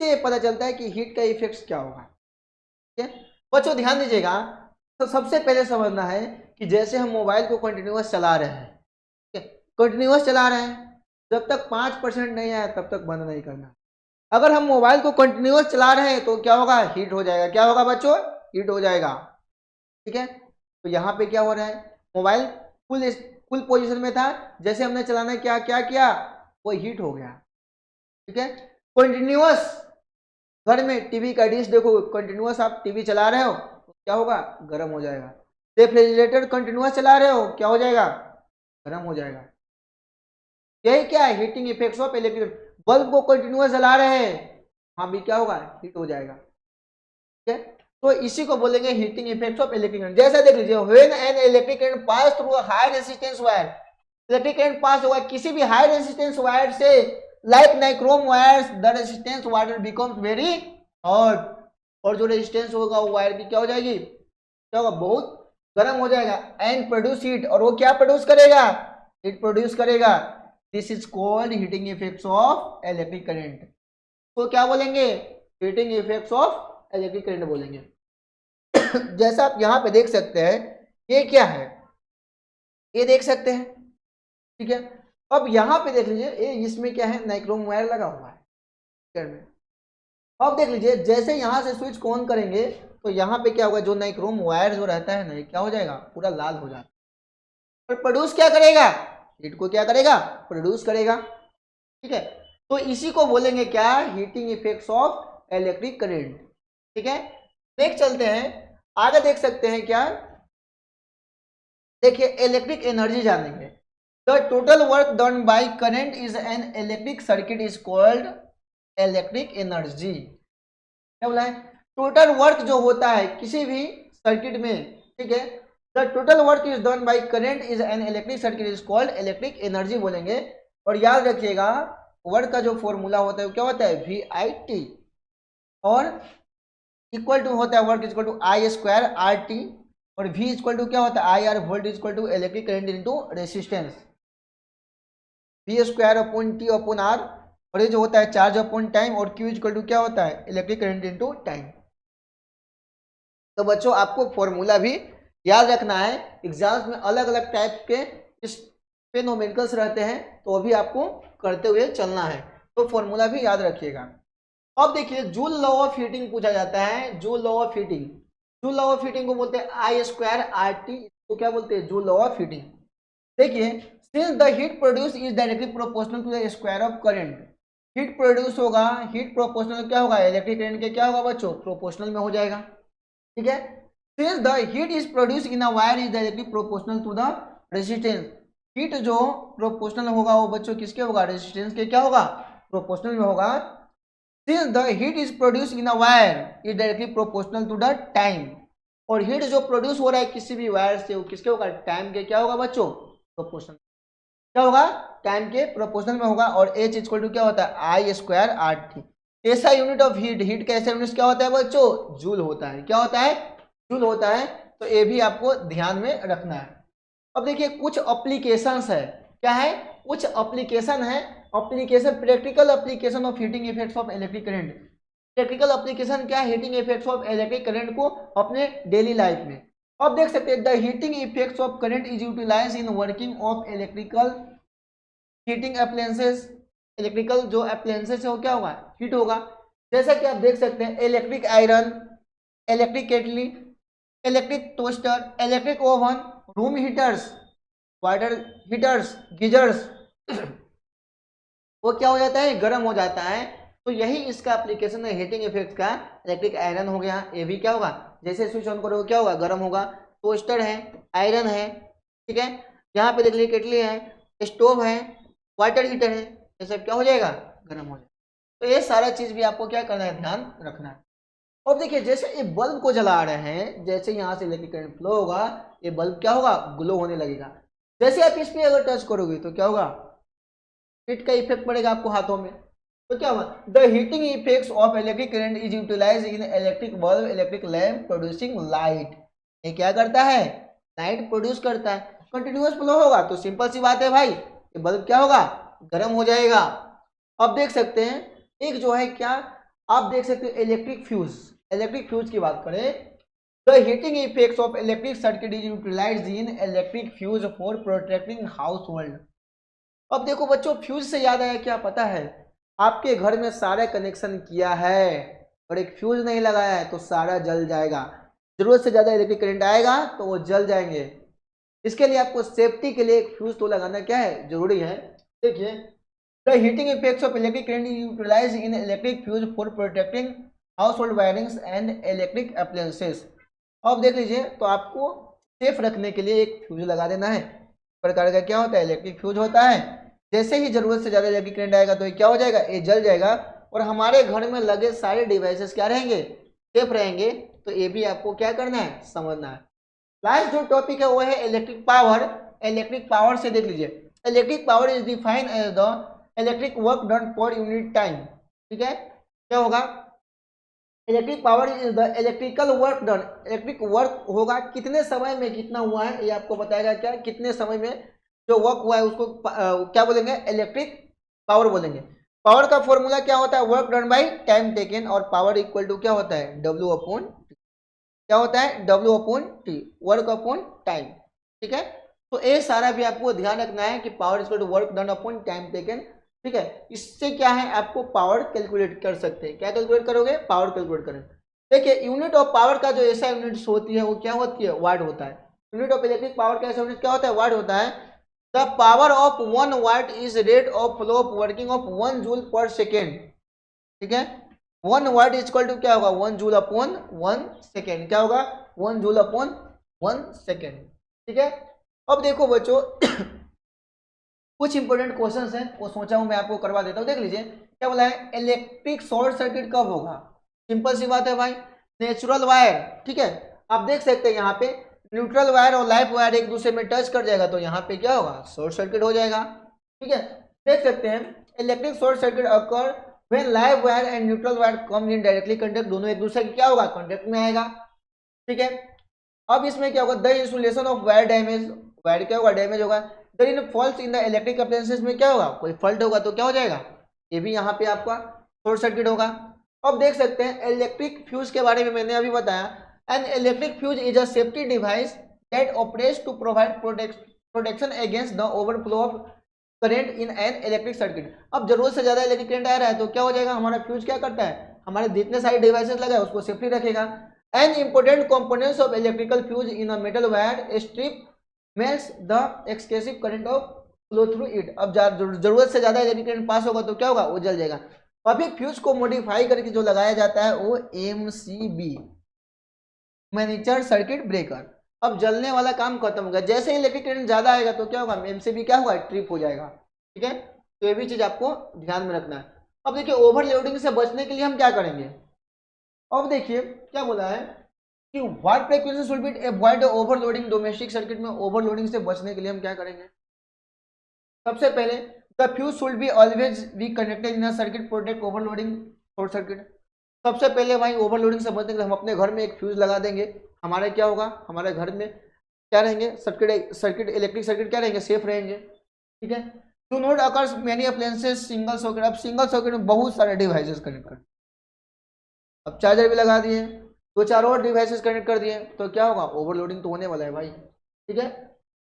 से पता चलता है कि हीट का इफेक्ट्स क्या होगा। ठीक है बच्चों, ध्यान दीजिएगा। तो सबसे पहले समझना है कि जैसे हम मोबाइल को कंटिन्यूअस चला रहे हैं, ठीक है, कंटिन्यूअस चला रहे हैं, जब तक 5% नहीं आया तब तक बंद नहीं करना। अगर हम मोबाइल को कंटिन्यूअस चला रहे हैं तो क्या होगा, हीट हो जाएगा। क्या होगा बच्चों, हीट हो जाएगा। ठीक है, तो यहाँ पे क्या हो रहा है, मोबाइल फुल पोजीशन में था, जैसे हमने चलाना क्या क्या किया, वो हीट हो गया। ठीक है, कंटिन्यूअस घर में टीवी का डिश देखो, कंटिन्यूअस आप टीवी चला रहे हो तो क्या होगा, गर्म हो जाएगा। रेफ्रिजरेटर कंटिन्यूअस चला रहे हो, क्या हो जाएगा, गर्म हो जाएगा। यही क्या है, heating effects of electric. Bulb को कंटिन्यूअस जला रहे हैं, हाँ भी क्या होगा, हीट हो जाएगा। ठीक है, तो इसी को बोलेंगे heating effects of electric current. जैसा देख लीजिए, when an electric current pass through a high resistance wire, electric current pass होगा किसी भी हाई रेजिस्टेंस वायर से, like nichrome wires, the resistance wire becomes very hot. और जो रेजिस्टेंस होगा वो वायर की क्या हो जाएगी, क्या होगा, बहुत गर्म हो जाएगा। एंड प्रोड्यूस हीट, और वो क्या प्रोड्यूस करेगा, हीट प्रोड्यूस करेगा। This is called heating effects of electric current. तो क्या बोलेंगे, heating effects of electric current बोलेंगे। जैसा आप यहाँ पे देख सकते हैं, ये क्या है, ये देख सकते हैं। ठीक है, अब यहाँ पे देख लीजिए, ये इसमें क्या है, नाइक्रोम वायर लगा हुआ है में। अब देख लीजिए, जैसे यहाँ से स्विच को ऑन करेंगे तो यहाँ पे क्या होगा, जो नाइक्रोम वायर जो रहता है ना, ये क्या हो जाएगा, पूरा लाल हो जाता है। और प्रोड्यूस क्या करेगा, हीट को क्या करेगा, प्रोड्यूस करेगा। ठीक है, तो इसी को बोलेंगे क्या, heating effects of electric current. ठीक है, नेक्स्ट चलते हैं आगे, देख सकते हैं क्या, देखिए इलेक्ट्रिक एनर्जी जानेंगे। The total work done by current is an electric circuit is called electric energy. क्या बोला है, टोटल वर्क जो होता है किसी भी सर्किट में, ठीक है, the total work is done by current is an electric circuit is called electric energy बोलेंगे। और याद रखिएगा वर्क का जो फॉर्मूला होता है वो क्या होता है, वी आई टी, और इक्वल टू होता है work equal to I square R T, और V इक्वल टू क्या होता है I R volt equal to electric current into resistance, V square upon T upon R, और ये जो होता है चार्ज अपॉन टाइम, और Q इक्वल टू क्या होता है इलेक्ट्रिक करंट इनटू टाइम। तो बच्चों आपको फॉर्मूला भी याद रखना है, एग्जाम्स में अलग अलग टाइप के इस फेनोमेनल्स रहते हैं तो अभी आपको करते हुए चलना है, तो फॉर्मूला भी याद रखिएगा। अब देखिए जूल लॉ ऑफ हीटिंग पूछा जाता है, joule law of heating, joule law of heating को बोलते हैं आई स्क्वायर आर टी, इसको क्या बोलते हैं जूल लॉ ऑफ हीटिंग। देखिए since the heat produce is directly proportional to the square of current, heat produce होगा, हीट प्रोपोर्शनल क्या होगा इलेक्ट्रिक करंट के क्या होगा बच्चों प्रोपोर्शनल में हो जाएगा, ठीक है। Since the heat is produce in a wire is directly proportional to the resistance, heat जो प्रोपोर्शनल होगा वो बच्चों किसके होगा रेजिस्टेंस के क्या होगा प्रोपोर्शनल में होगा। Since the heat is produced in a wire is directly proportional to the time, और हीट जो प्रोड्यूस हो रहा है किसी भी वायर से वो किसके होगा टाइम के क्या होगा बच्चों प्रोपोर्शनल, क्या होगा टाइम के प्रोपोर्शनल में होगा। और H इक्वल टू क्या होता है आई स्क्वायर आर टी। ऐसा यूनिट ऑफ हीट, हीट का ऐसा यूनिट क्या होता है बच्चों जूल होता है, क्या होता है जूल होता है, तो ये भी आपको ध्यान में रखना है। अब देखिए कुछ एप्लीकेशंस है, क्या है कुछ एप्लीकेशन है, application practical application of heating effects of electric current. Practical application क्या है heating effects of electric current को अपने डेली लाइफ में। अब देख सकते हैं the heating effects of current is utilise in working of electrical heating appliances, electrical जो अप्लायंसेस है वो क्या होगा हीट होगा। जैसा कि आप देख सकते हैं electric iron, electric kettle, electric toaster, electric oven, room heaters, water heaters, geysers वो क्या हो जाता है गर्म हो जाता है। तो यही इसका एप्लीकेशन है हीटिंग इफेक्ट का। इलेक्ट्रिक आयरन हो गया, ये भी क्या होगा जैसे स्विच ऑन करोगे क्या होगा गर्म होगा। टोस्टर है, आयरन है, ठीक है, यहाँ पे देख लीजिए केटली है, स्टोव है, वाटर हीटर है, ये सब क्या हो जाएगा गर्म हो जाएगा। तो ये सारा चीज भी आपको क्या करना है ध्यान रखना है। और देखिए जैसे ये बल्ब को जला रहे हैं, जैसे यहाँ से इलेक्ट्रिक करंट फ्लो होगा ये बल्ब क्या होगा ग्लो होने लगेगा। जैसे आप इस पे अगर टच करोगे तो क्या होगा हीट का इफेक्ट पड़ेगा आपको हाथों में, तो क्या हुआ the heating effects of electric current is utilise in electric bulb electric lamp producing light. ये क्या करता है लाइट प्रोड्यूस करता है। कंटिन्यूअस फ्लो होगा तो सिंपल सी बात है भाई ये बल्ब क्या होगा गर्म हो जाएगा। अब देख सकते हैं एक जो है क्या आप देख सकते हो इलेक्ट्रिक फ्यूज, इलेक्ट्रिक फ्यूज की बात करें the heating effects of electric circuit is utilised in electric fuse for protecting household. अब देखो बच्चों फ्यूज से याद आया क्या पता है आपके घर में सारे कनेक्शन किया है और एक फ्यूज नहीं लगाया है तो सारा जल जाएगा, जरूरत से ज्यादा इलेक्ट्रिक करंट आएगा तो वो जल जाएंगे। इसके लिए आपको सेफ्टी के लिए एक फ्यूज तो लगाना क्या है जरूरी है। देखिए the heating effects of electric current utilise in electric fuse for protecting household wirings and electric appliances. अब देख लीजिए तो आपको सेफ रखने के लिए एक फ्यूज लगा देना है, प्रकार का क्या होता है इलेक्ट्रिक फ्यूज होता है। जैसे ही जरूरत से ज्यादा इलेक्ट्रिक करंट आएगा तो ये क्या हो जाएगा ये जल जाएगा और हमारे घर में लगे सारे डिवाइसेस क्या रहेंगे सेफ रहेंगे। तो ये भी आपको क्या करना है समझना है। लास्ट जो टॉपिक है वो है इलेक्ट्रिक पावर। इलेक्ट्रिक पावर से देख लीजिए electric power is defined as the electric work done per unit time, ठीक है। क्या होगा electric power is the electrical work done, electric work होगा कितने समय में कितना हुआ है ये आपको बताएगा क्या कितने समय में जो वर्क हुआ है उसको क्या बोलेंगे इलेक्ट्रिक पावर बोलेंगे। पावर का फॉर्मूला क्या होता है work done by time taken और पावर इक्वल टू क्या होता है डब्ल्यू अपॉन टी, क्या होता है W upon T work upon time, ठीक है। तो ये सारा भी आपको ध्यान रखना है कि power equal to work done upon time taken, ठीक है। इससे क्या है आपको पावर कैलकुलेट कर सकते हैं, क्या कैलकुलेट करोगे पावर कैलकुलेट करेंगे। देखिए यूनिट ऑफ पावर का जो ऐसा यूनिट्स होती है वो क्या होती है वाट होता है। यूनिट ऑफ इलेक्ट्रिक पावर का ऐसा यूनिट क्या होता है वाट होता है। The power of 1 what is rate of flow of working of 1 joule पर सेकेंड, ठीक है। 1 वाट इज इक्वल टू क्या होगा 1 जूल अपॉन 1 सेकेंड, क्या होगा 1 जूल अपॉन 1 सेकेंड। ठीक है, अब देखो बच्चों कुछ इंपॉर्टेंट क्वेश्चंस हैं, वो सोचा हूं मैं आपको करवा देता हूं। देख लीजिए क्या बोला है, इलेक्ट्रिक शॉर्ट सर्किट कब होगा। सिंपल सी बात है भाई, नेचुरल वायर, ठीक है, आप देख सकते हैं यहाँ पे न्यूट्रल वायर और लाइव वायर एक दूसरे में टच कर जाएगा तो यहाँ पे क्या होगा शॉर्ट सर्किट हो जाएगा। ठीक है, देख सकते हैं electric short circuit occur when live wire and neutral wire come in directly contact, दोनों एक दूसरे की क्या होगा कांटेक्ट में आएगा। ठीक है, अब इसमें क्या होगा the insulation of wire damage, wire क्या होगा डैमेज होगा। There in fault in the electric appliances में क्या होगा कोई फॉल्ट होगा तो क्या हो जाएगा ये भी यहाँ पे आपका शॉर्ट सर्किट होगा। अब देख सकते हैं इलेक्ट्रिक फ्यूज के बारे में मैंने अभी बताया, an electric fuse is a safety device that operates to provide protection against the overflow of current in an electric circuit. अब जरूरत से ज्यादा इलेक्ट्रिक करंट आ रहा है तो क्या हो जाएगा हमारा फ्यूज क्या करता है, हमारे जितने सारे डिवाइसेस लगा है उसको सेफ्टी रखेगा। An important components of electrical fuse in a metal wire strip melts the excessive current of flow through it. अब जरूरत से ज्यादा इलेक्ट्रिक करंट पास होगा तो क्या होगा वो जल जाएगा। अभी फ्यूज को मॉडिफाई करके जो लगाया जाता है वो MCB मैनिचर सर्किट ब्रेकर। अब जलने वाला काम खत्म हो गया, जैसे इलेक्ट्रिक करंट ज्यादा आएगा तो क्या होगा MCB क्या होगा ट्रिप हो जाएगा। ठीक है, तो ये भी चीज आपको ध्यान में रखना है। अब देखिए ओवरलोडिंग से बचने के लिए हम क्या करेंगे, अब देखिए क्या बोला है कि what frequency should be avoid overloading domestic circuit में। ओवरलोडिंग से बचने के लिए हम क्या करेंगे, सबसे पहले the fuse should be always be connected in a circuit protect overloading short circuit. सबसे पहले भाई ओवरलोडिंग से बचने के लिए हम अपने घर में एक फ्यूज लगा देंगे, हमारे क्या होगा हमारे घर में क्या रहेंगे सर्किट इलेक्ट्रिक सर्किट क्या रहेंगे सेफ रहेंगे। ठीक है, do not occurs many appliances single socket. अब सिंगल सॉकेट में बहुत सारे डिवाइसेस कनेक्ट कर, अब चार्जर भी लगा दिए, दो चार और डिवाइसेस कनेक्ट कर दिए तो क्या होगा ओवरलोडिंग तो होने वाला है भाई। ठीक है,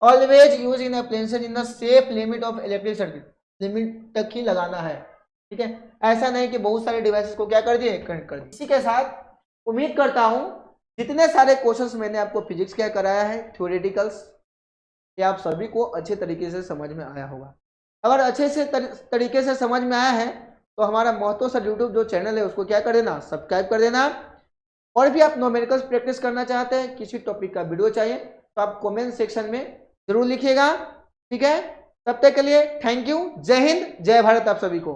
always use in appliances in the safe limit of electric circuit, limit तक ही लगाना है। ठीक है, ऐसा नहीं कि बहुत सारे डिवाइसेस को क्या कर दिए कनेक्ट कर दिए। इसी के साथ उम्मीद करता हूं जितने सारे क्वेश्चंस मैंने आपको फिजिक्स क्या कराया है थ्योरेटिकल्स, ये आप सभी को अच्छे तरीके से समझ में आया होगा। अगर अच्छे से तरीके से समझ में आया है तो हमारा महतो सर यूट्यूब जो चैनल है उसको क्या कर देना सब्सक्राइब कर देना। और भी आप न्यूमेरिकल्स प्रैक्टिस करना चाहते हैं, किसी टॉपिक का वीडियो चाहिए तो आप कमेंट सेक्शन में जरूर लिखिएगा। ठीक है, तब तक के लिए थैंक यू, जय हिंद जय भारत आप सभी को।